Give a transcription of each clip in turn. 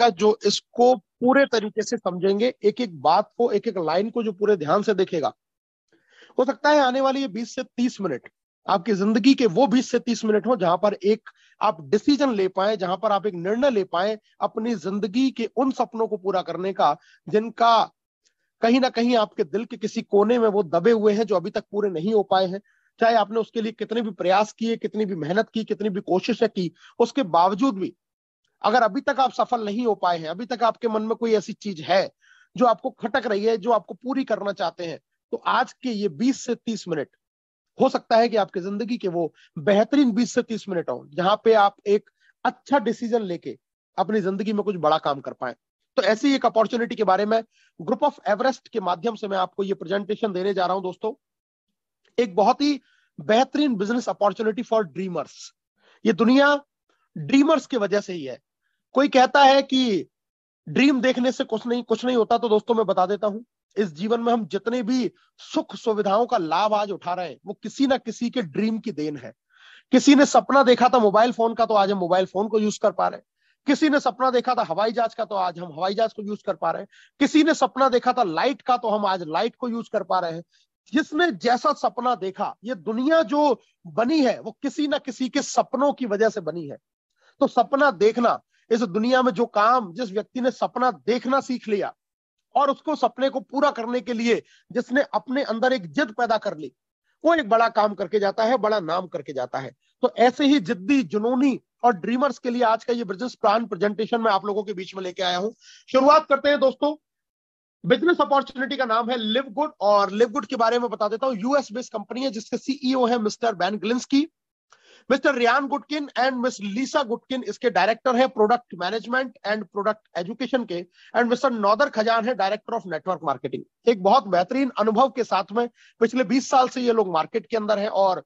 जो इसको पूरे तरीके से समझेंगे, एक एक बात को, एक एक लाइन को जो पूरे ध्यान से देखेगा, हो सकता है आने वाली ये 20 से 30 मिनट आपकी जिंदगी के वो 20 से 30 मिनट हो जहां पर एक आप डिसीजन ले पाए, जहां पर आप एक निर्णय ले पाए अपनी जिंदगी के उन सपनों को पूरा करने का जिनका कहीं ना कहीं आपके दिल के किसी कोने में वो दबे हुए हैं, जो अभी तक पूरे नहीं हो पाए हैं। चाहे आपने उसके लिए कितने भी प्रयास किए, कितनी भी मेहनत की, कितनी भी कोशिशें की, उसके बावजूद भी अगर अभी तक आप सफल नहीं हो पाए हैं, अभी तक आपके मन में कोई ऐसी चीज है जो आपको खटक रही है, जो आपको पूरी करना चाहते हैं, तो आज के ये 20 से 30 मिनट हो सकता है कि आपकी जिंदगी के वो बेहतरीन 20 से 30 मिनट हो जहां पे आप एक अच्छा डिसीजन लेके अपनी जिंदगी में कुछ बड़ा काम कर पाए। तो ऐसी एक अपॉर्चुनिटी के बारे में ग्रुप ऑफ एवरेस्ट के माध्यम से मैं आपको ये प्रेजेंटेशन देने जा रहा हूं दोस्तों। एक बहुत ही बेहतरीन बिजनेस अपॉर्चुनिटी फॉर ड्रीमर्स। ये दुनिया ड्रीमर्स की वजह से ही है। कोई कहता है कि ड्रीम देखने से कुछ नहीं होता, तो दोस्तों मैं बता देता हूं, इस जीवन में हम जितने भी सुख सुविधाओं का लाभ आज उठा रहे हैं वो किसी ना किसी के ड्रीम की देन है। किसी ने सपना देखा था मोबाइल फोन का, तो आज हम मोबाइल फोन को यूज कर पा रहे हैं। किसी ने सपना देखा था हवाई जहाज का, तो आज हम हवाई जहाज को यूज कर पा रहे हैं। किसी ने सपना देखा था लाइट का, तो हम आज लाइट को यूज कर पा रहे हैं। जिसने जैसा सपना देखा, ये दुनिया जो बनी है वो किसी ना किसी के सपनों की वजह से बनी है। तो सपना देखना, इस दुनिया में जो काम जिस व्यक्ति ने सपना देखना सीख लिया और उसको सपने को पूरा करने के लिए जिसने अपने अंदर एक जिद पैदा कर ली, वो एक बड़ा काम करके जाता है, बड़ा नाम करके जाता है। तो ऐसे ही जिद्दी, जुनूनी और ड्रीमर्स के लिए आज का ये बिजनेस प्लान प्रेजेंटेशन मैं आप लोगों के बीच में लेके आया हूं। शुरुआत करते हैं दोस्तों। बिजनेस अपॉर्चुनिटी का नाम है लिव गुड, और लिव गुड के बारे में बता देता हूं। यूएस बेस्ड कंपनी है जिसके सीईओ है mister Ben Glinsky, mister Ryan Goodkin and miss Lisa Goodkin इसके डायरेक्टर है product management and product education के, एंड मिस्टर नौदर खजान है डायरेक्टर ऑफ नेटवर्क मार्केटिंग। एक बहुत बेहतरीन अनुभव के साथ में पिछले 20 साल से ये लोग मार्केट के अंदर है, और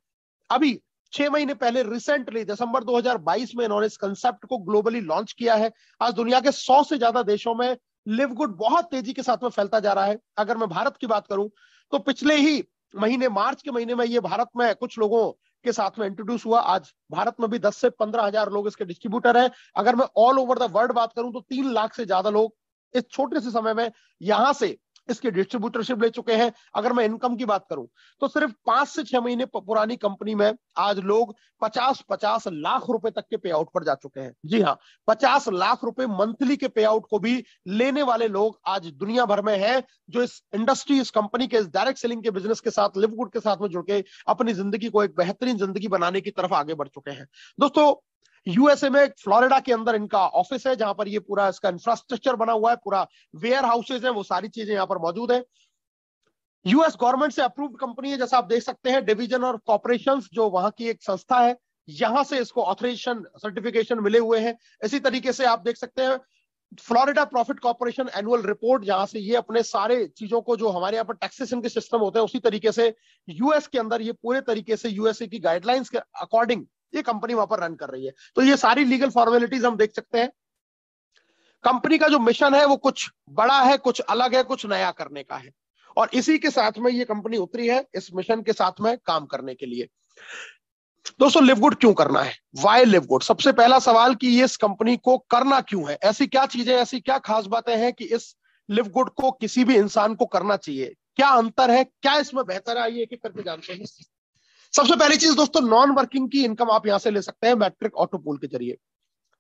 अभी 6 महीने पहले रिसेंटली दिसंबर 2022 में इन्होंने इस कंसेप्ट को ग्लोबली लॉन्च किया है। आज दुनिया के 100 से ज्यादा देशों में लिव गुड बहुत तेजी के साथ में फैलता जा रहा है। अगर मैं भारत की बात करूं तो पिछले ही महीने, मार्च के महीने में ये भारत में कुछ लोगों के साथ में इंट्रोड्यूस हुआ। आज भारत में भी 10 से 15 हजार लोग इसके डिस्ट्रीब्यूटर हैं। अगर मैं ऑल ओवर द वर्ल्ड बात करूं तो 3 लाख से ज्यादा लोग इस छोटे से समय में यहां से इसकी डिस्ट्रीब्यूटरशिप ले चुके हैं। अगर मैं इनकम की बात करूं तो सिर्फ 5 से 6 महीने पुरानी कंपनी में आज लोग 50-50 लाख रुपए तक के पे आउट पर जा चुके हैं। जी हाँ, 50 लाख रुपए मंथली के पे आउट को भी लेने वाले लोग आज दुनिया भर में हैं, जो इस इंडस्ट्री, इस कंपनी के, इस डायरेक्ट सेलिंग के बिजनेस के साथ, लिव गुड के साथ में जुड़ के अपनी जिंदगी को एक बेहतरीन जिंदगी बनाने की तरफ आगे बढ़ चुके हैं। दोस्तों, यूएसए में फ्लोरिडा के अंदर इनका ऑफिस है, जहां पर ये पूरा इसका इंफ्रास्ट्रक्चर बना हुआ है, पूरा वेयर हाउसेज है, वो सारी चीजें यहां पर मौजूद है। यूएस गवर्नमेंट से अप्रूव्ड कंपनी है, जैसा आप देख सकते हैं। डिवीजन ऑफ कॉर्पोरेशंस जो वहां की एक संस्था है, यहां से इसको ऑथराइजेशन, सर्टिफिकेशन मिले हुए हैं। इसी तरीके से आप देख सकते हैं Florida profit corporation annual report, जहां से ये अपने सारे चीजों को, जो हमारे यहाँ पर टैक्सेशन के सिस्टम होते हैं, उसी तरीके से यूएस के अंदर ये पूरे तरीके से यूएसए की गाइडलाइंस के अकॉर्डिंग ये कंपनी वहां पर रन कर रही है। तो ये सारी लीगल फॉर्मेलिटीज हम देख सकते हैं। कंपनी का जो मिशन है वो कुछ बड़ा है, कुछ अलग है, कुछ नया करने का है, और इसी के साथ में ये कंपनी उतरी है इस मिशन के साथ में काम करने के लिए। दोस्तों, लिव गुड क्यों करना है? Why live good? सबसे पहला सवाल कि ये इस कंपनी को करना क्यों है, ऐसी क्या चीजें, ऐसी क्या खास बातें हैं कि इस लिव गुड को किसी भी इंसान को करना चाहिए? क्या अंतर है, क्या इसमें बेहतर है, आइए एक एक करके जानते हैं। सबसे पहली चीज दोस्तों, नॉन वर्किंग की इनकम आप यहां से ले सकते हैं मैट्रिक ऑटो पूल के जरिए।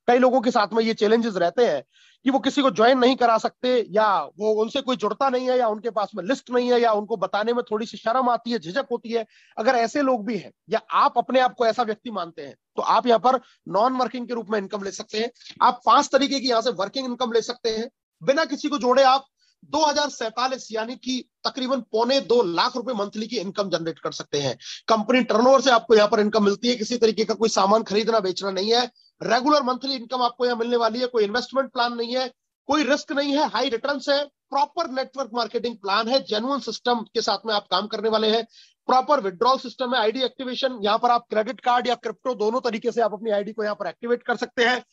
कई लोगों के साथ में ये चैलेंजेस रहते हैं कि वो किसी को ज्वाइन नहीं करा सकते, या वो उनसे कोई जुड़ता नहीं है, या उनके पास में लिस्ट नहीं है, या उनको बताने में थोड़ी सी शर्म आती है, झिझक होती है। अगर ऐसे लोग भी हैं, या आप अपने आप को ऐसा व्यक्ति मानते हैं, तो आप यहाँ पर नॉन वर्किंग के रूप में इनकम ले सकते हैं। आप 5 तरीके की यहाँ से वर्किंग इनकम ले सकते हैं। बिना किसी को जोड़े आप 2047 यानी कि तकरीबन 1.25-2 लाख रुपए मंथली की इनकम जनरेट कर सकते हैं। कंपनी टर्नओवर से आपको यहाँ पर इनकम मिलती है। किसी तरीके का कोई सामान खरीदना बेचना नहीं है। रेगुलर मंथली इनकम आपको यहाँ मिलने वाली है। कोई इन्वेस्टमेंट प्लान नहीं है, कोई रिस्क नहीं है, हाई रिटर्न्स है, प्रॉपर नेटवर्क मार्केटिंग प्लान है, जेन्युइन सिस्टम के साथ में आप काम करने वाले हैं, प्रॉपर विड्रॉल सिस्टम है, आईडी एक्टिवेशन, यहाँ पर आप क्रेडिट कार्ड या क्रिप्टो दोनों तरीके से आप अपनी आईडी को यहाँ पर एक्टिवेट कर सकते हैं।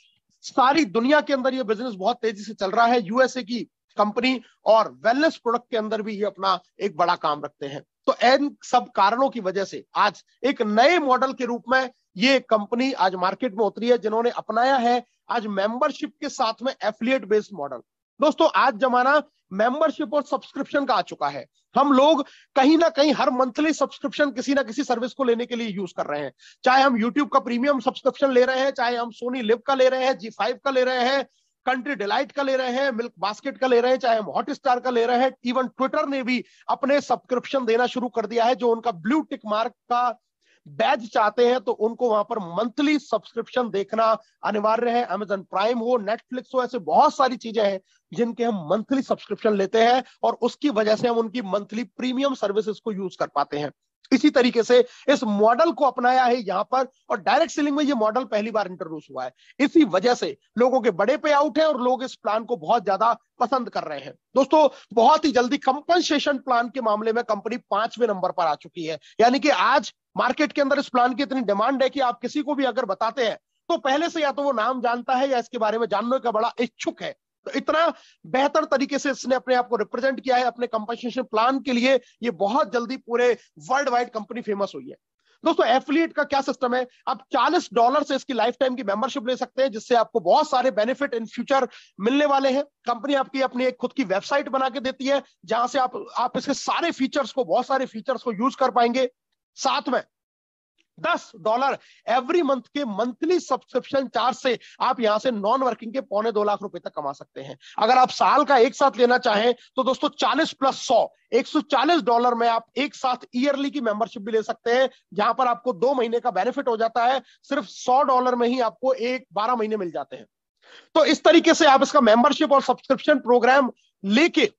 सारी दुनिया के अंदर ये बिजनेस बहुत तेजी से चल रहा है। यूएसए की कंपनी और वेलनेस प्रोडक्ट के अंदर भी ये अपना एक बड़ा काम रखते हैं। तो इन सब कारणों की वजह से आज एक नए मॉडल के रूप में ये कंपनी आज मार्केट में उतरी है, जिन्होंने अपनाया है आज मेंबरशिप के साथ में एफिलिएट बेस्ड मॉडल। दोस्तों आज जमाना मेंबरशिप और सब्सक्रिप्शन का आ चुका है। हम लोग कहीं ना कहीं हर मंथली सब्सक्रिप्शन किसी ना किसी सर्विस को लेने के लिए यूज कर रहे हैं। चाहे हम यूट्यूब का प्रीमियम सब्सक्रिप्शन ले रहे हैं, चाहे हम सोनी लिव का ले रहे हैं, जी5 का ले रहे हैं, कंट्री डिलाइट का ले रहे हैं, मिल्क बास्केट का ले रहे हैं, चाहे हम हॉटस्टार का ले रहे हैं। इवन ट्विटर ने भी अपने सब्सक्रिप्शन देना शुरू कर दिया है। जो उनका ब्लू टिक मार्क का बैज चाहते हैं तो उनको वहां पर मंथली सब्सक्रिप्शन देखना अनिवार्य है। अमेजन प्राइम हो, नेटफ्लिक्स हो, ऐसे बहुत सारी चीजें हैं जिनके हम मंथली सब्सक्रिप्शन लेते हैं और उसकी वजह से हम उनकी मंथली प्रीमियम सर्विसेज को यूज कर पाते हैं। इसी तरीके से इस मॉडल को अपनाया है यहां पर, और डायरेक्ट सेलिंग में ये मॉडल पहली बार इंट्रोड्यूस हुआ है। इसी वजह से लोगों के बड़े पे आउट है और लोग इस प्लान को बहुत ज्यादा पसंद कर रहे हैं। दोस्तों बहुत ही जल्दी कंपनसेशन प्लान के मामले में कंपनी 5वें नंबर पर आ चुकी है। यानी कि आज मार्केट के अंदर इस प्लान की इतनी डिमांड है कि आप किसी को भी अगर बताते हैं तो पहले से या तो वो नाम जानता है या इसके बारे में जानने का बड़ा इच्छुक है। तो इतना बेहतर तरीके से इसने अपने आप को रिप्रेजेंट किया है अपने कंपनसेशन प्लान के लिए। ये बहुत जल्दी पूरे वर्ल्ड वाइड कंपनी फेमस हुई है। दोस्तों एफिलिएट का क्या सिस्टम है, आप $40 से इसकी लाइफ टाइम की मेंबरशिप ले सकते हैं, जिससे आपको बहुत सारे बेनिफिट इन फ्यूचर मिलने वाले हैं। कंपनी आपकी अपनी एक खुद की वेबसाइट बना के देती है जहां से आप इसके सारे फीचर्स को, बहुत सारे फीचर्स को यूज कर पाएंगे। साथ में $10 एवरी मंथ के मंथली सब्सक्रिप्शन चार्ज से आप यहां से नॉन वर्किंग के $2.25 लाख तक कमा सकते हैं। अगर आप साल का एक साथ लेना चाहें तो दोस्तों 40 प्लस 100 $140 में आप एक साथ ईयरली की मेंबरशिप भी ले सकते हैं, जहां पर आपको 2 महीने का बेनिफिट हो जाता है। सिर्फ $100 में ही आपको 12 महीने मिल जाते हैं। तो इस तरीके से आप इसका मेंबरशिप और सब्सक्रिप्शन प्रोग्राम लेके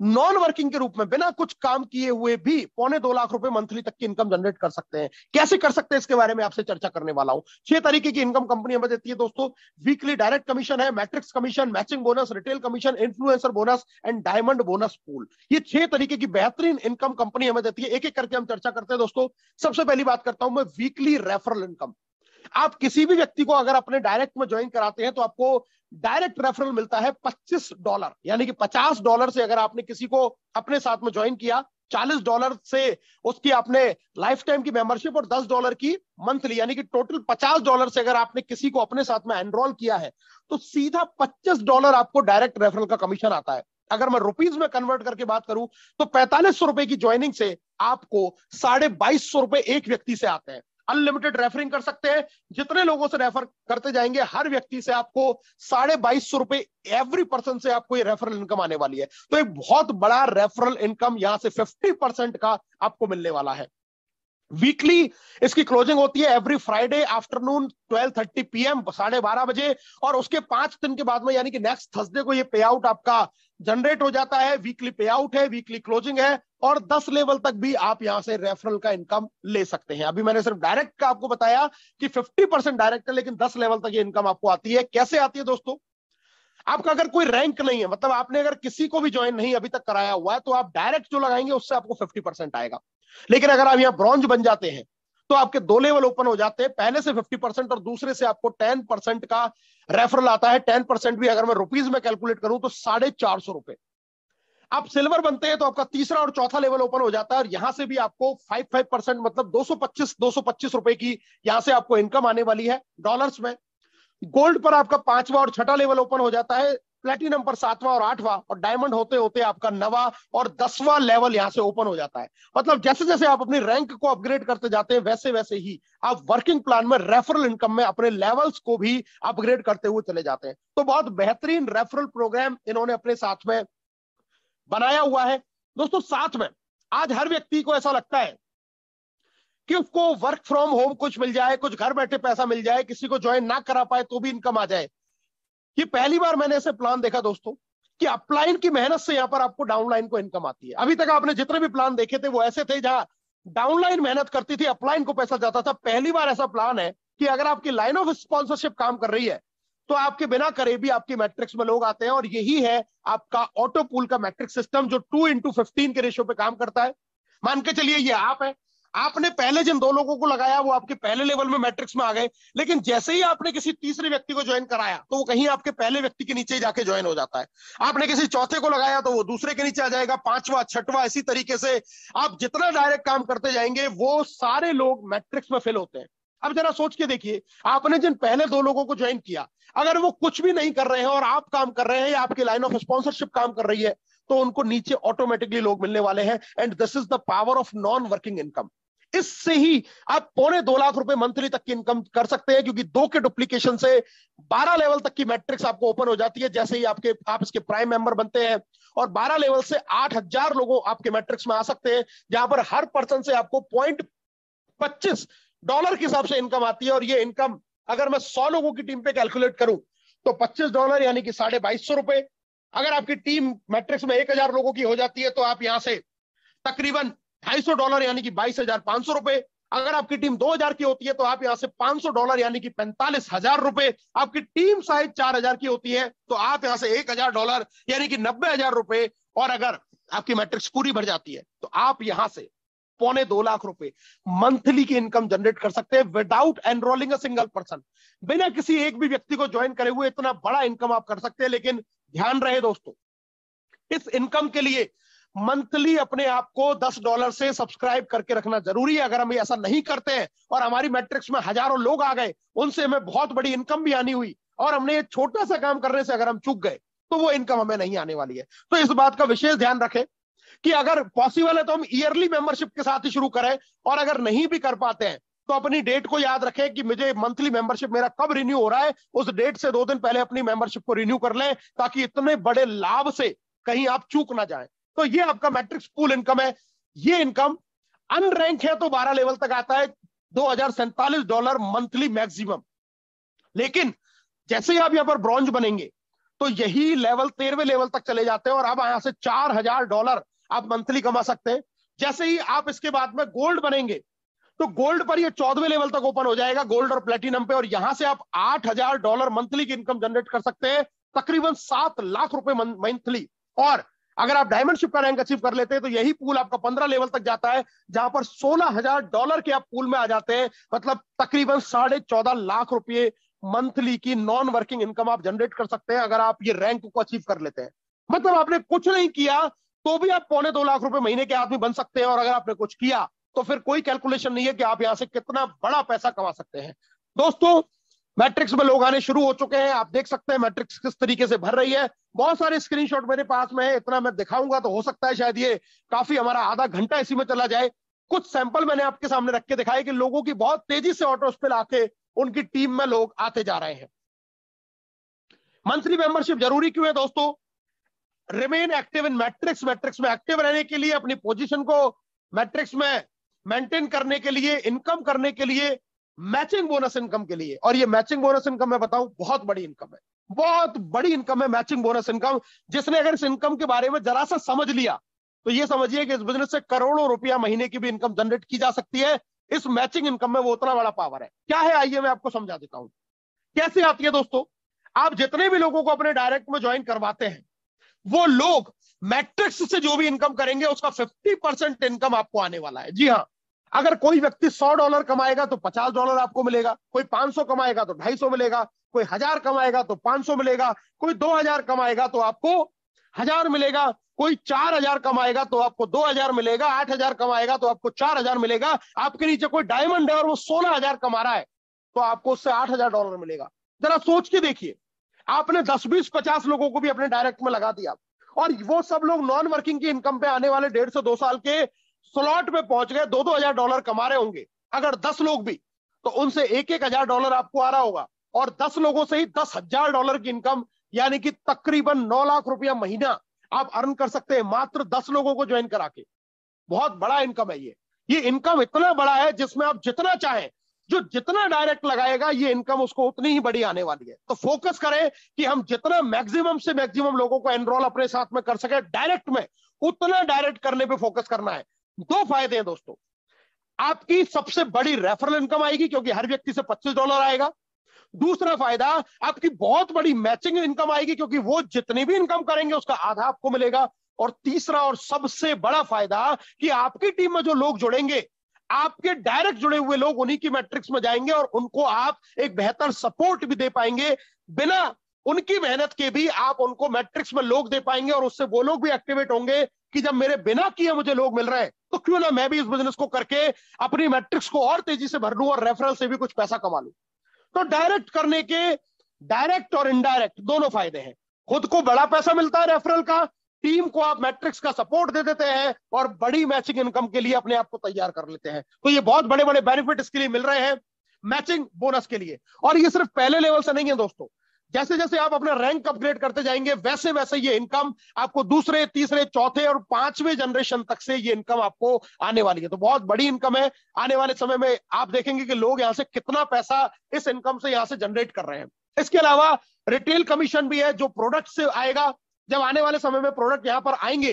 नॉन वर्किंग के रूप में बिना कुछ काम किए हुए भी $2.25 लाख मंथली तक की इनकम जनरेट कर सकते हैं। कैसे कर सकते हैं इसके बारे में आपसे चर्चा करने वाला हूं। 6 तरीके की इनकम कंपनी हमें देती है दोस्तों। वीकली डायरेक्ट कमीशन है, matrix commission, matching bonus, retail commission, influencer bonus and diamond bonus pool. ये 6 तरीके की बेहतरीन इनकम कंपनी हमें देती है। एक एक करके हम चर्चा करते हैं दोस्तों। सबसे पहली बात करता हूं मैं वीकली रेफरल इनकम। आप किसी भी व्यक्ति को अगर अपने डायरेक्ट में ज्वाइन कराते हैं तो आपको डायरेक्ट रेफरल मिलता है $25, यानी कि $50 से अगर आपने किसी को अपने साथ में ज्वाइन किया, $40 से उसकी आपने लाइफ टाइम की मेंबरशिप और $10 की मंथली, यानी कि टोटल $50 से अगर आपने किसी को अपने साथ में एनरोल किया है तो सीधा $25 आपको डायरेक्ट रेफरल का कमीशन आता है। अगर मैं रुपीज में कन्वर्ट करके बात करूं तो ₹4500 की ज्वाइनिंग से आपको ₹2250 एक व्यक्ति से आते हैं। अनलिमिटेड रेफरिंग कर सकते हैं, जितने लोगों से रेफर करते जाएंगे हर व्यक्ति से आपको ₹2250 एवरी पर्सन से आपको ये रेफरल इनकम आने वाली है। तो एक बहुत बड़ा रेफरल इनकम यहां से 50% का आपको मिलने वाला है। वीकली इसकी क्लोजिंग होती है एवरी फ्राइडे आफ्टरनून 12:30 PM 12:30 बजे, और उसके 5 दिन के बाद में यानी कि नेक्स्ट थर्सडे को ये पे आउट आपका जनरेट हो जाता है। वीकली पे आउट है, वीकली क्लोजिंग है, और 10 लेवल तक भी आप यहां से रेफरल का इनकम ले सकते हैं। अभी मैंने सिर्फ डायरेक्ट का आपको बताया कि 50% डायरेक्ट है, लेकिन 10 लेवल तक ये इनकम आपको आती है। कैसे आती है दोस्तों, आपका अगर कोई रैंक नहीं है, मतलब आपने अगर किसी को भी ज्वाइन नहीं अभी तक कराया हुआ है, तो आप डायरेक्ट जो लगाएंगे उससे आपको 50% आएगा। लेकिन अगर आप यहाँ ब्रॉन्ज बन जाते हैं तो आपके 2 लेवल ओपन हो जाते हैं, पहले से 50% और दूसरे से आपको 10% का रेफरल आता है। 10% भी अगर मैं रुपीज में कैलकुलेट करूं तो ₹450। आप सिल्वर बनते हैं तो आपका तीसरा और चौथा लेवल ओपन हो जाता है, और यहां से भी आपको 5% मतलब ₹225 की यहां से आपको इनकम आने वाली है डॉलर्स में। गोल्ड पर आपका 5वां और 6ठा लेवल ओपन हो जाता है, प्लेटिनम पर 7वां और 8वां, और डायमंड होते होते आपका 9वां और 10वां लेवल यहां से ओपन हो जाता है। मतलब जैसे जैसे आप अपनी रैंक को अपग्रेड करते जाते हैं वैसे वैसे ही आप वर्किंग प्लान में रेफरल इनकम में अपने लेवल्स को भी अपग्रेड करते हुए चले जाते हैं। तो बहुत बेहतरीन रेफरल प्रोग्राम इन्होंने अपने साथ में बनाया हुआ है दोस्तों। साथ में आज हर व्यक्ति को ऐसा लगता है कि उसको वर्क फ्रॉम होम कुछ मिल जाए, कुछ घर बैठे पैसा मिल जाए, किसी को ज्वाइन ना करा पाए तो भी इनकम आ जाए। ये पहली बार मैंने ऐसे प्लान देखा दोस्तों कि अपलाइन की मेहनत से यहां पर आपको डाउनलाइन को इनकम आती है। अभी तक आपने जितने भी प्लान देखे थे वो ऐसे थे जहां डाउनलाइन मेहनत करती थी, अपलाइन को पैसा जाता था। पहली बार ऐसा प्लान है कि अगर आपकी लाइन ऑफ स्पॉन्सरशिप काम कर रही है तो आपके बिना करे भी आपकी मैट्रिक्स में लोग आते हैं, और यही है आपका ऑटो पूल का मैट्रिक्स सिस्टम जो 2:15 के रेशियो पे काम करता है। मान के चलिए ये आप है, आपने पहले जिन 2 लोगों को लगाया वो आपके पहले लेवल में मैट्रिक्स में आ गए, लेकिन जैसे ही आपने किसी तीसरे व्यक्ति को ज्वाइन कराया तो वो कहीं आपके पहले व्यक्ति के नीचे जाके ज्वाइन हो जाता है। आपने किसी चौथे को लगाया तो वो दूसरे के नीचे आ जाएगा, 5वां 6वां, इसी तरीके से आप जितना डायरेक्ट काम करते जाएंगे वो सारे लोग मैट्रिक्स में फिल होते हैं। अब जरा सोच के देखिए, आपने जिन पहले 2 लोगों को ज्वाइन किया, अगर वो कुछ भी नहीं कर रहे हैं और आप काम कर रहे हैं या आपकी लाइन ऑफ स्पॉन्सरशिप काम कर रही है, तो उनको नीचे ऑटोमेटिकली लोग मिलने वाले हैं। And this is the power of non working income. इससे ही आप 2.25 लाख रुपए मंथली तक की इनकम कर सकते हैं, क्योंकि 2 के डुप्लीकेशन से 12 लेवल तक की मैट्रिक्स आपको ओपन हो जाती है जैसे ही आप इसके प्राइम मेंबर बनते हैं। और 12 लेवल से 8,000 लोगों आपके मैट्रिक्स में आ सकते हैं, जहां पर हर पर्सन से आपको $0.25 के हिसाब से इनकम आती है। और ये इनकम अगर मैं 100 लोगों की टीम पे कैलकुलेट करूं तो $25 यानी कि $2250। अगर आपकी टीम मैट्रिक्स में 1,000 लोगों की हो जाती है तो आप यहां से तकरीबन $250 यानी कि ₹22,500। अगर आपकी टीम 2,000 की होती है तो आप यहां से $500 यानी कि ₹45,000। आपकी टीम साइज 4,000 की होती है तो आप यहां से $1,000 यानी कि ₹90,000। और अगर आपकी मैट्रिक्स पूरी भर जाती है तो आप यहां से 2.25 लाख रुपए मंथली की इनकम जनरेट कर सकते हैं without enrolling a single person. बिना किसी एक भी व्यक्ति को ज्वाइन करे हुए इतना बड़ा इनकम आप कर सकते हैं। लेकिन ध्यान रहे दोस्तों, इस इनकम के लिए मंथली अपने आप को $10 से सब्सक्राइब करके रखना जरूरी है। अगर हम ऐसा नहीं करते हैं और हमारी मैट्रिक्स में हजारों लोग आ गए, उनसे हमें बहुत बड़ी इनकम भी आनी हुई, और हमने ये छोटा सा काम करने से अगर हम चूक गए तो वो इनकम हमें नहीं आने वाली है। तो इस बात का विशेष ध्यान रखें कि अगर पॉसिबल है तो हम ईयरली मेंबरशिप के साथ ही शुरू करें, और अगर नहीं भी कर पाते हैं तो अपनी डेट को याद रखें कि मुझे मंथली मेंबरशिप मेरा कब रिन्यू हो रहा है, उस डेट से 2 दिन पहले अपनी मेंबरशिप को रिन्यू कर लें, ताकि इतने बड़े लाभ से कहीं आप चूक ना जाएं। तो ये आपका मैट्रिक्स पूल इनकम है। ये इनकम अनरैंक है तो 12 लेवल तक आता है, $2,047 मंथली मैक्सिमम। लेकिन जैसे ही आप यहां पर ब्रॉन्ज बनेंगे तो यही लेवल 13वें लेवल तक चले जाते हैं, और अब यहां से $4,000 आप मंथली कमा सकते हैं। जैसे ही आप इसके बाद में गोल्ड बनेंगे तो गोल्ड पर ये 14वें लेवल तक ओपन हो जाएगा, गोल्ड और प्लेटिनम पे, और यहां से आप $8,000 मंथली की इनकम जनरेट कर सकते हैं, तकरीबन 7 लाख रुपए मंथली। और अगर आप डायमंडशिप का रैंक अचीव कर लेते हैं तो यही पूल आपका 15 लेवल तक जाता है, जहां पर $16,000 के आप पूल में आ जाते हैं। मतलब तकरीबन 14.5 लाख रुपए मंथली की नॉन वर्किंग इनकम आप जनरेट कर सकते हैं अगर आप ये रैंक को अचीव कर लेते हैं। मतलब आपने कुछ नहीं किया तो भी आप 2.25 लाख रुपए महीने के आदमी बन सकते हैं, और अगर आपने कुछ किया तो फिर कोई कैलकुलेशन नहीं है कि आप यहां से कितना बड़ा पैसा कमा सकते हैं। दोस्तों, मैट्रिक्स में लोग आने शुरू हो चुके हैं, आप देख सकते हैं मैट्रिक्स किस तरीके से भर रही है। बहुत सारे स्क्रीनशॉट मेरे पास में है, इतना मैं दिखाऊंगा तो हो सकता है शायद ये काफी हमारा आधा घंटा इसी में चला जाए। कुछ सैंपल मैंने आपके सामने रख के दिखाए कि लोगों की बहुत तेजी से ऑटो स्पिल आके उनकी टीम में लोग आते जा रहे हैं। मंथली मेंबरशिप जरूरी क्यों है दोस्तों? Remain active in matrix. Matrix में एक्टिव रहने के लिए, अपनी पोजीशन को मैट्रिक्स में मेंटेन करने के लिए, इनकम करने के लिए, मैचिंग बोनस इनकम के लिए। और ये मैचिंग बोनस इनकम मैं बताऊं बहुत बड़ी इनकम है, बहुत बड़ी इनकम है मैचिंग बोनस इनकम। जिसने अगर इस इनकम के बारे में जरा सा समझ लिया तो ये समझिए कि इस बिजनेस से करोड़ों रुपया महीने की भी इनकम जनरेट की जा सकती है। इस मैचिंग इनकम में वो उतना बड़ा पावर है। क्या है, आइए मैं आपको समझा देता हूं कैसे आती है। दोस्तों, आप जितने भी लोगों को अपने डायरेक्ट में ज्वाइन करवाते हैं, वो लोग मैट्रिक्स से जो भी इनकम करेंगे उसका 50% इनकम आपको आने वाला है। जी हाँ, अगर कोई व्यक्ति $100 कमाएगा तो $50 आपको मिलेगा, कोई 500 कमाएगा तो 250 मिलेगा, कोई 1000 कमाएगा तो 500 मिलेगा, कोई 2000 कमाएगा तो आपको 1000 मिलेगा, कोई 4000 कमाएगा तो आपको 2000 मिलेगा, 8000 कमाएगा तो आपको 4000 मिलेगा। आपके नीचे कोई डायमंड है और वो 16000 कमा रहा है तो आपको उससे $8000 मिलेगा। जरा सोच के देखिए, आपने 10, 20, 50 लोगों को भी अपने डायरेक्ट में लगा दिया, और वो सब लोग नॉन वर्किंग की इनकम पे आने वाले 1.5 से 2 साल के स्लॉट पे पहुंच गए, $2,000 कमा रहे होंगे। अगर 10 लोग भी, तो उनसे $1,000 आपको आ रहा होगा, और 10 लोगों से ही $10,000 की इनकम, यानी कि तकरीबन 9 लाख रुपया महीना आप अर्न कर सकते हैं मात्र 10 लोगों को ज्वाइन करा के। बहुत बड़ा इनकम है ये इनकम इतना बड़ा है जिसमें आप जितना चाहें, जो जितना डायरेक्ट लगाएगा ये इनकम उसको उतनी ही बड़ी आने वाली है। तो फोकस करें कि हम जितना मैक्सिमम से मैक्सिमम लोगों को एनरोल अपने साथ में कर सके डायरेक्ट में, उतना डायरेक्ट करने पे फोकस करना है। 2 फायदे हैं दोस्तों, आपकी सबसे बड़ी रेफरल इनकम आएगी क्योंकि हर व्यक्ति से $25 आएगा। दूसरा फायदा, आपकी बहुत बड़ी मैचिंग इनकम आएगी क्योंकि वो जितनी भी इनकम करेंगे उसका आधा आपको मिलेगा। और तीसरा और सबसे बड़ा फायदा कि आपकी टीम में जो लोग जुड़ेंगे, आपके डायरेक्ट जुड़े हुए लोग उन्हीं की मैट्रिक्स में जाएंगे और उनको आप एक बेहतर सपोर्ट भी दे पाएंगे बिना उनकी मेहनत के भी आप उनको मैट्रिक्स में लोग दे पाएंगे और उससे वो लोग भी एक्टिवेट होंगे कि जब मेरे बिना किए मुझे लोग मिल रहे हैं तो क्यों ना मैं भी इस बिजनेस को करके अपनी मैट्रिक्स को और तेजी से भर लूं और रेफरल से भी कुछ पैसा कमा लूं। तो डायरेक्ट करने के डायरेक्ट और इनडायरेक्ट दोनों फायदे हैं। खुद को बड़ा पैसा मिलता है रेफरल का, टीम को आप मैट्रिक्स का सपोर्ट दे देते हैं और बड़ी मैचिंग इनकम के लिए अपने आप को तैयार कर लेते हैं। तो ये बहुत बड़े बड़े बेनिफिट इसके लिए मिल रहे हैं मैचिंग बोनस के लिए। और ये सिर्फ पहले लेवल से नहीं है दोस्तों, जैसे जैसे आप अपना रैंक अपग्रेड करते जाएंगे वैसे वैसे ये इनकम आपको दूसरे, तीसरे, चौथे और पांचवें जनरेशन तक से ये इनकम आपको आने वाली है। तो बहुत बड़ी इनकम है। आने वाले समय में आप देखेंगे कि लोग यहां से कितना पैसा इस इनकम से यहां से जनरेट कर रहे हैं। इसके अलावा रिटेल कमीशन भी है जो प्रोडक्ट से आएगा। जब आने वाले समय में प्रोडक्ट यहां पर आएंगे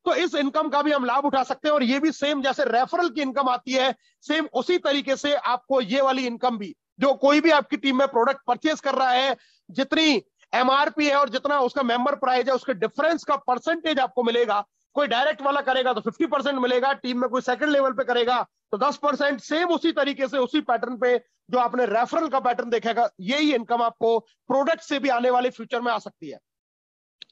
तो इस इनकम का भी हम लाभ उठा सकते हैं। और ये भी सेम जैसे रेफरल की इनकम आती है, सेम उसी तरीके से आपको ये वाली इनकम भी, जो कोई भी आपकी टीम में प्रोडक्ट परचेज कर रहा है, जितनी एमआरपी है और जितना उसका मेंबर प्राइस है उसके डिफरेंस का परसेंटेज आपको मिलेगा। कोई डायरेक्ट वाला करेगा तो 50% मिलेगा, टीम में कोई सेकंड लेवल पे करेगा तो 10%। सेम उसी तरीके से उसी पैटर्न पे जो आपने रेफरल का पैटर्न देखेगा, यही इनकम आपको प्रोडक्ट से भी आने वाले फ्यूचर में आ सकती है।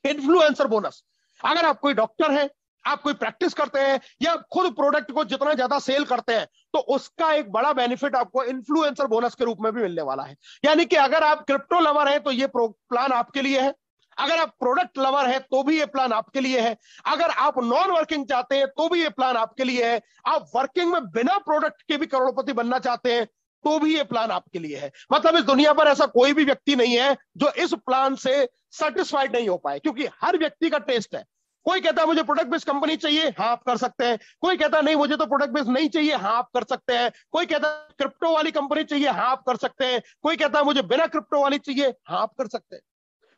इन्फ्लुएंसर बोनस, अगर आप कोई डॉक्टर है, आप कोई प्रैक्टिस करते हैं या खुद प्रोडक्ट को जितना ज्यादा सेल करते हैं तो उसका एक बड़ा बेनिफिट आपको इन्फ्लुएंसर बोनस के रूप में भी मिलने वाला है। यानी कि अगर आप क्रिप्टो लवर हैं तो ये प्लान आपके लिए है, अगर आप प्रोडक्ट लवर है तो भी ये प्लान आपके लिए है, अगर आप नॉन वर्किंग चाहते हैं तो भी ये प्लान आपके लिए है, आप वर्किंग में बिना प्रोडक्ट के भी करोड़पति बनना चाहते हैं तो भी ये प्लान आपके लिए है। मतलब इस दुनिया पर ऐसा कोई भी व्यक्ति नहीं है जो इस प्लान से सेटिस्फाइड नहीं हो पाए, क्योंकि हर व्यक्ति का टेस्ट है। कोई कहता है मुझे प्रोडक्ट बेस्ड कंपनी चाहिए, हाँ आप कर सकते हैं। कोई कहता है नहीं मुझे तो प्रोडक्ट बेस्ड नहीं चाहिए, हाँ आप कर सकते हैं। कोई कहता है क्रिप्टो वाली कंपनी चाहिए, हाँ आप कर सकते हैं। कोई कहता है मुझे बिना क्रिप्टो वाली चाहिए, हाँ आप कर सकते हैं।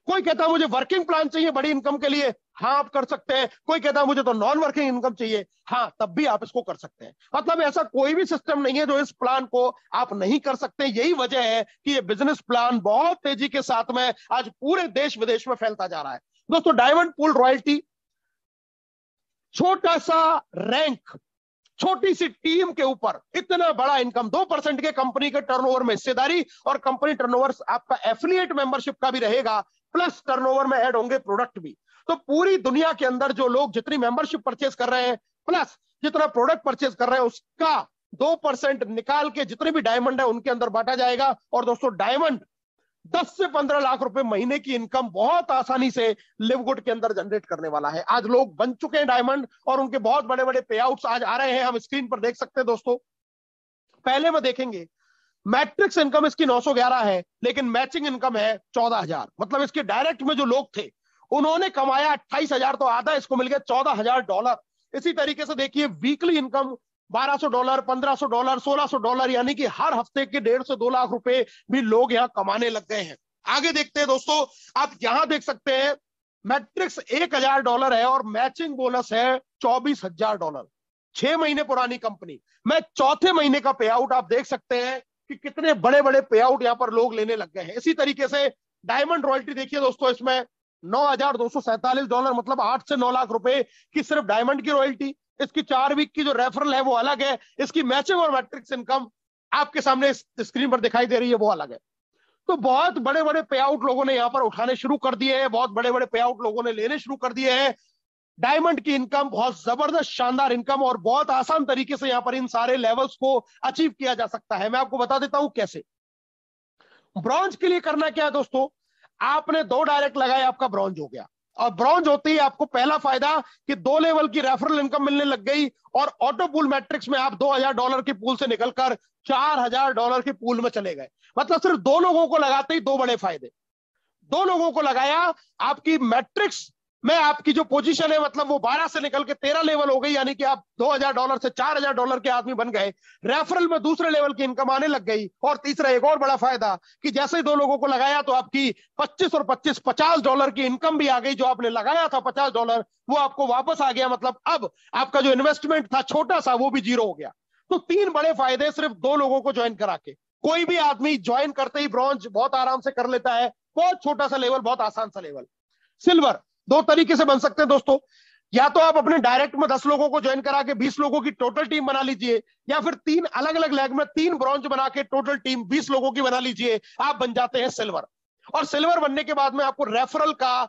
कोई कहता है मुझे वर्किंग प्लान चाहिए बड़ी इनकम के लिए, हाँ आप कर सकते हैं। कोई कहता है मुझे तो नॉन वर्किंग इनकम चाहिए, हाँ तब भी आप इसको कर सकते हैं। मतलब ऐसा कोई भी सिस्टम नहीं है जो इस प्लान को आप नहीं कर सकते। यही वजह है कि ये बिजनेस प्लान बहुत तेजी के साथ में आज पूरे देश विदेश में फैलता जा रहा है। दोस्तों डायमंड पूल रॉयल्टी, छोटा सा रैंक, छोटी सी टीम के ऊपर इतना बड़ा इनकम, 2% के कंपनी के टर्नओवर में हिस्सेदारी और कंपनी टर्नओवर आपका एफिलिएट मेंबरशिप का भी रहेगा, प्लस टर्नओवर में ऐड होंगे प्रोडक्ट भी। तो पूरी दुनिया के अंदर जो लोग जितनी मेंबरशिप परचेज कर रहे हैं प्लस जितना प्रोडक्ट परचेज कर रहे हैं उसका 2% निकाल के जितने भी डायमंड है उनके अंदर बांटा जाएगा। और दोस्तों डायमंड 10 से 15 लाख रुपए महीने की इनकम बहुत आसानी से लिवगुड के अंदर जनरेट करने वाला है। आज लोग बन चुके हैं डायमंड और उनके बहुत बड़े बड़े पे आउट्स आज आ रहे हैं, हम स्क्रीन पर देख सकते हैं दोस्तों। पहले में देखेंगे मैट्रिक्स इनकम इसकी 911 है, लेकिन मैचिंग इनकम है 14,000। मतलब इसके डायरेक्ट में जो लोग थे उन्होंने कमाया 28,000, तो आधा इसको मिल गया $14,000। इसी तरीके से देखिए वीकली इनकम $1,200, $1,500, $1,600, यानी कि हर हफ्ते के 1.5 से 2 लाख रुपए भी लोग यहां कमाने लग गए हैं। आगे देखते हैं दोस्तों, आप यहां देख सकते हैं मैट्रिक्स $1,000 है और मैचिंग बोनस है $24,000। 6 महीने पुरानी कंपनी में चौथे महीने का पे आउट आप देख सकते हैं कि कितने बड़े बड़े पे आउट यहां पर लोग लेने लग गए हैं। इसी तरीके से डायमंड रॉयल्टी देखिए दोस्तों, इसमें $9,247, मतलब 8 से 9 लाख रुपए की सिर्फ डायमंड की रॉयल्टी। इसकी 4 वीक की जो रेफरल है वो अलग है, इसकी मैचिंग और मैट्रिक्स इनकम आपके सामने स्क्रीन पर दिखाई दे रही है वो अलग है। तो बहुत बड़े बड़े पे आउट लोगों ने यहां पर उठाने शुरू कर दिए हैं, बहुत बड़े बड़े पे आउट लोगों ने लेने शुरू कर दिए हैं। डायमंड की इनकम बहुत जबरदस्त शानदार इनकम और बहुत आसान तरीके से यहां पर इन सारे लेवल्स को अचीव किया जा सकता है। मैं आपको बता देता हूं कैसे। ब्रॉन्ज के लिए करना क्या है दोस्तों, आपने 2 डायरेक्ट लगाए, आपका ब्रॉन्ज हो गया। और ब्रॉन्ज होते ही आपको पहला फायदा कि 2 लेवल की रेफरल इनकम मिलने लग गई और ऑटो पूल मैट्रिक्स में आप $2,000 के पूल से निकलकर $4,000 के पूल में चले गए। मतलब सिर्फ 2 लोगों को लगाते ही 2 बड़े फायदे। 2 लोगों को लगाया, आपकी मैट्रिक्स में आपकी जो पोजीशन है मतलब वो 12 से निकल के 13 लेवल हो गई, यानी कि आप $2,000 से $4,000 के आदमी बन गए। रेफरल में दूसरे लेवल की इनकम आने लग गई। और तीसरा एक और बड़ा फायदा कि जैसे ही 2 लोगों को लगाया तो आपकी 25 और 25 $50 की इनकम भी आ गई। जो आपने लगाया था $50 वो आपको वापस आ गया। मतलब अब आपका जो इन्वेस्टमेंट था छोटा सा वो भी 0 हो गया। तो 3 बड़े फायदे सिर्फ 2 लोगों को ज्वाइन करा के। कोई भी आदमी ज्वाइन करते ही ब्रॉन्ज बहुत आराम से कर लेता है, बहुत छोटा सा लेवल, बहुत आसान सा लेवल। सिल्वर 2 तरीके से बन सकते हैं दोस्तों, या तो आप अपने डायरेक्ट में 10 लोगों को ज्वाइन करा के 20 लोगों की टोटल टीम बना लीजिए, या फिर 3 अलग अलग लेग में 3 ब्रॉन्ज बना के टोटल टीम 20 लोगों की बना लीजिए, आप बन जाते हैं सिल्वर। और सिल्वर बनने के बाद में आपको रेफरल का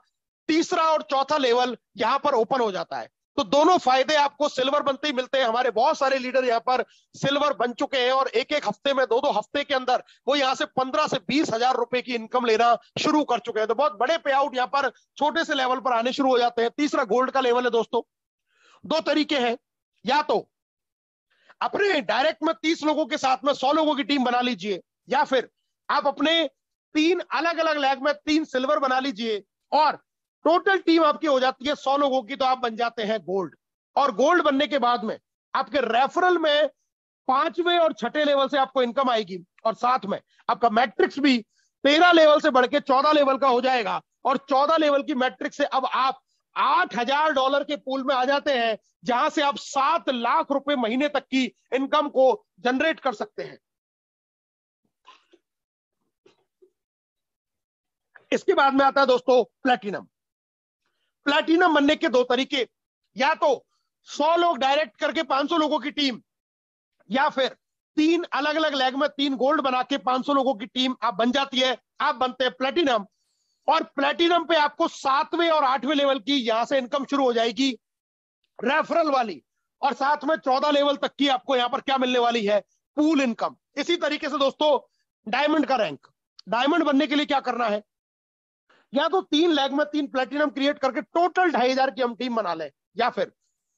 तीसरा और चौथा लेवल यहां पर ओपन हो जाता है। तो दोनों फायदे आपको सिल्वर बनते ही मिलते हैं। हमारे बहुत सारे लीडर यहाँ पर सिल्वर बन चुके हैं और एक एक हफ्ते में, 2-2 हफ्ते के अंदर वो यहाँ से 15 से 20 हजार रुपए की इनकम लेना शुरू कर चुके हैं। तो बहुत बड़े पे आउट यहाँ पर छोटे से लेवल पर आने शुरू हो जाते हैं। तीसरा गोल्ड का लेवल है दोस्तों। दो तरीके हैं, या तो अपने डायरेक्ट में 30 लोगों के साथ में 100 लोगों की टीम बना लीजिए, या फिर आप अपने 3 अलग अलग लेग में 3 सिल्वर बना लीजिए और टोटल टीम आपकी हो जाती है 100 लोगों की, तो आप बन जाते हैं गोल्ड। और गोल्ड बनने के बाद में आपके रेफरल में 5वें और 6ठे लेवल से आपको इनकम आएगी और साथ में आपका मैट्रिक्स भी 13 लेवल से बढ़ के 14 लेवल का हो जाएगा। और 14 लेवल की मैट्रिक्स से अब आप $8,000 के पूल में आ जाते हैं, जहां से आप 7 लाख रुपए महीने तक की इनकम को जनरेट कर सकते हैं। इसके बाद में आता है दोस्तों प्लैटिनम। प्लैटिनम बनने के 2 तरीके, या तो 100 लोग डायरेक्ट करके 500 लोगों की टीम, या फिर 3 अलग अलग लेग में 3 गोल्ड बना के 500 लोगों की टीम आप बन जाती है, आप बनते हैं प्लैटिनम। और प्लैटिनम पे आपको 7वें और 8वें लेवल की यहां से इनकम शुरू हो जाएगी, रेफरल वाली, और साथ में 14 लेवल तक की आपको यहां पर क्या मिलने वाली है, पूल इनकम। इसी तरीके से दोस्तों डायमंड का रैंक, डायमंड बनने के लिए क्या करना है, या तो 3 लेग में 3 प्लेटिनम क्रिएट करके टोटल 2,500 की हम टीम बना लें, या फिर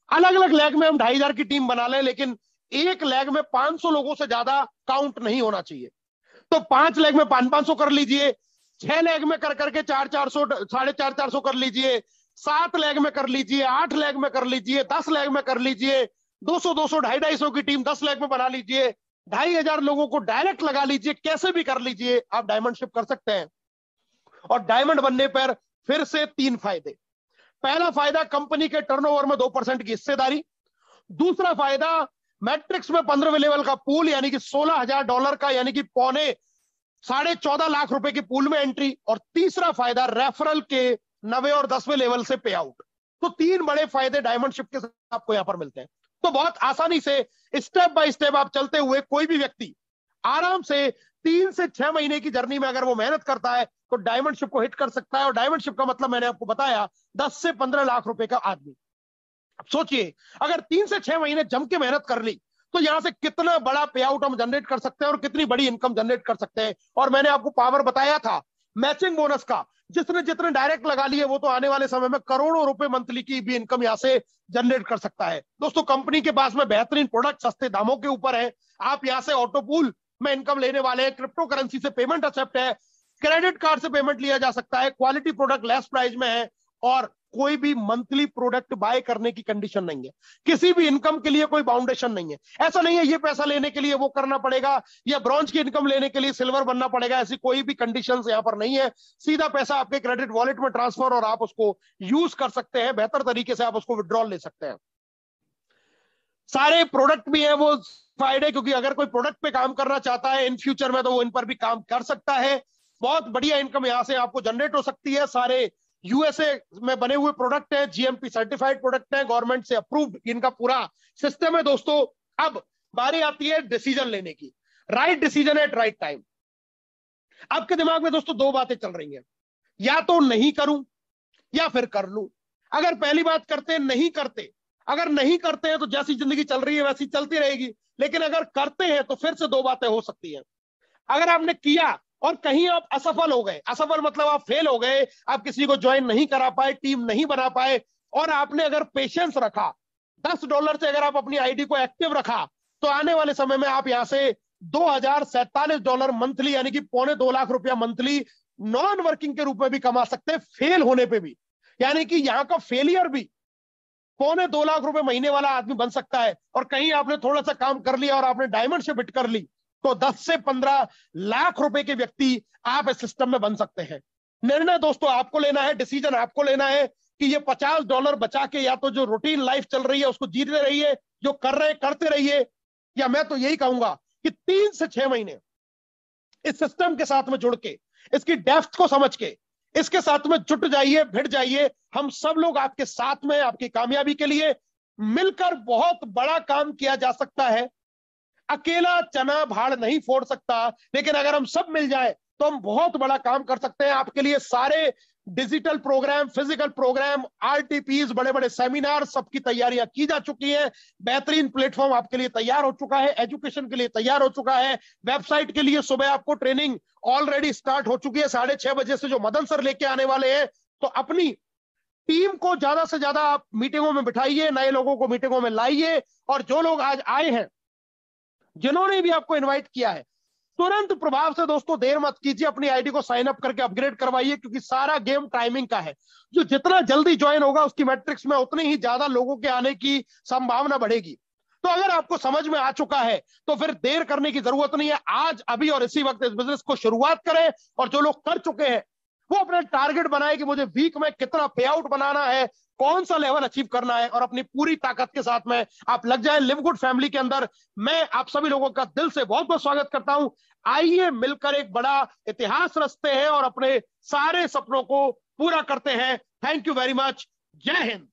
अलग अलग लेग में हम 2,500 की टीम बना लें, लेकिन एक लेग में 500 लोगों से ज्यादा काउंट नहीं होना चाहिए। तो 5 लेग में 500 कर लीजिए, 6 लेग में कर करके 400 450 कर लीजिए, 7 लेग में कर लीजिए, 8 लेग में कर लीजिए, 10 लेग में कर लीजिए, 200 250 की टीम 10 लेग में बना लीजिए, 2,500 लोगों को डायरेक्ट लगा लीजिए, कैसे भी कर लीजिए, आप डायमंड शिप कर सकते हैं। और डायमंड बनने पर फिर से 3 फायदे। पहला फायदा कंपनी के टर्नओवर में 2% की हिस्सेदारी। दूसरा फायदा मैट्रिक्स में 15वें लेवल का पूल, यानी कि $16,000 का, यानी कि पौने 14.5 लाख रुपए के पूल में एंट्री। और तीसरा फायदा रेफरल के 9वें और 10वें लेवल से पे आउट। तो 3 बड़े फायदे डायमंड शिप के साथ आपको यहां पर मिलते हैं। तो बहुत आसानी से स्टेप बाय स्टेप आप चलते हुए कोई भी व्यक्ति आराम से 3 से 6 महीने की जर्नी में अगर वो मेहनत करता है तो डायमंड शिप को हिट कर सकता है। और डायमंड शिप का मतलब मैंने आपको बताया 10 से 15 लाख रुपए का आदमी। सोचिए अगर 3 से 6 महीने जम के मेहनत कर ली तो यहां से कितना बड़ा पे आउट हम जनरेट कर सकते हैं और कितनी बड़ी इनकम जनरेट कर सकते हैं। और मैंने आपको पावर बताया था मैचिंग बोनस का, जिसने जितने डायरेक्ट लगा लिए वो तो आने वाले समय में करोड़ों रुपए मंथली की भी इनकम यहां से जनरेट कर सकता है। दोस्तों कंपनी के पास में बेहतरीन प्रोडक्ट सस्ते दामों के ऊपर है। आप यहां से ऑटो पूल में इनकम लेने वाले हैं, क्रिप्टो करेंसी से पेमेंट एक्सेप्ट है, क्रेडिट कार्ड से पेमेंट लिया जा सकता है, क्वालिटी प्रोडक्ट लेस प्राइस में है, और कोई भी मंथली प्रोडक्ट बाय करने की कंडीशन नहीं है। किसी भी इनकम के लिए कोई बाउंडेशन नहीं है। ऐसा नहीं है ये पैसा लेने के लिए वो करना पड़ेगा या ब्रॉन्ज की इनकम लेने के लिए सिल्वर बनना पड़ेगा, ऐसी कोई भी कंडीशंस यहां पर नहीं है। सीधा पैसा आपके क्रेडिट वॉलेट में ट्रांसफर और आप उसको यूज कर सकते हैं, बेहतर तरीके से आप उसको विड्रॉल ले सकते हैं। सारे प्रोडक्ट भी है वो फायदे, क्योंकि अगर कोई प्रोडक्ट पे काम करना चाहता है इन फ्यूचर में तो वो इन पर भी काम कर सकता है। बहुत बढ़िया इनकम यहां से आपको जनरेट हो सकती है। सारे यूएसए में बने हुए प्रोडक्ट है, जीएमपी सर्टिफाइड प्रोडक्ट है, गवर्नमेंट से अप्रूव्ड इनका पूरा सिस्टम है। दोस्तों अब बारी आती है डिसीजन लेने की। Right decision at right time. आपके दिमाग में दोस्तों 2 बातें चल रही हैं, या तो नहीं करूं या फिर कर लूं। अगर पहली बात करते हैं नहीं करते, अगर नहीं करते हैं तो जैसी जिंदगी चल रही है वैसी चलती रहेगी, लेकिन अगर करते हैं तो फिर से 2 बातें हो सकती हैं। अगर आपने किया और कहीं आप असफल हो गए, असफल मतलब आप फेल हो गए, आप किसी को ज्वाइन नहीं करा पाए, टीम नहीं बना पाए, और आपने अगर पेशेंस रखा, $10 से अगर आप अपनी आईडी को एक्टिव रखा, तो आने वाले समय में आप यहां से $2,047 मंथली, यानी कि पौने 2 लाख रुपया मंथली नॉन वर्किंग के रूप में भी कमा सकते हैं, फेल होने पे भी। यानी कि यहां का फेलियर भी पौने 2 लाख रुपए महीने वाला आदमी बन सकता है। और कहीं आपने थोड़ा सा काम कर लिया और आपने डायमंड शिप हिट कर ली तो 10 से 15 लाख रुपए के व्यक्ति आप इस सिस्टम में बन सकते हैं। निर्णय दोस्तों आपको लेना है, डिसीजन आपको लेना है कि ये $50 बचा के या तो जो रूटीन लाइफ चल रही है उसको जीते रहिए, जो कर रहे करते रहिए, या मैं तो यही कहूंगा कि 3 से 6 महीने इस सिस्टम के साथ में जुड़ के, इसकी डेप्थ को समझ के, इसके साथ में जुट जाइए, भिड़ जाइए। हम सब लोग आपके साथ में, आपकी कामयाबी के लिए मिलकर बहुत बड़ा काम किया जा सकता है। अकेला चना भाड़ नहीं फोड़ सकता, लेकिन अगर हम सब मिल जाए तो हम बहुत बड़ा काम कर सकते हैं। आपके लिए सारे digital program, physical program, RTPs, बड़े बड़े सेमिनार, सबकी तैयारियां की जा चुकी है। बेहतरीन प्लेटफॉर्म आपके लिए तैयार हो चुका है, एजुकेशन के लिए तैयार हो चुका है। वेबसाइट के लिए सुबह आपको ट्रेनिंग ऑलरेडी स्टार्ट हो चुकी है 6:30 बजे से, जो मदन सर लेके आने वाले हैं। तो अपनी टीम को ज्यादा से ज्यादा आप मीटिंगों में बिठाइए, नए लोगों को मीटिंगों में लाइए, और जो लोग आज आए हैं, जिन्होंने भी आपको इनवाइट किया है, तुरंत प्रभाव से दोस्तों देर मत कीजिए, अपनी आईडी को साइन अप करके अपग्रेड करवाइए, क्योंकि सारा गेम टाइमिंग का है। जो जितना जल्दी ज्वाइन होगा उसकी मैट्रिक्स में उतनी ही ज्यादा लोगों के आने की संभावना बढ़ेगी। तो अगर आपको समझ में आ चुका है तो फिर देर करने की जरूरत नहीं है, आज अभी और इसी वक्त इस बिजनेस को शुरुआत करें। और जो लोग कर चुके हैं वो अपना टारगेट बनाए कि मुझे वीक में कितना पे आउट बनाना है, कौन सा लेवल अचीव करना है, और अपनी पूरी ताकत के साथ में आप लग जाए लिव गुड फैमिली के अंदर। मैं आप सभी लोगों का दिल से बहुत बहुत स्वागत करता हूं। आइए मिलकर एक बड़ा इतिहास रचते हैं और अपने सारे सपनों को पूरा करते हैं। Thank you very much. जय हिंद।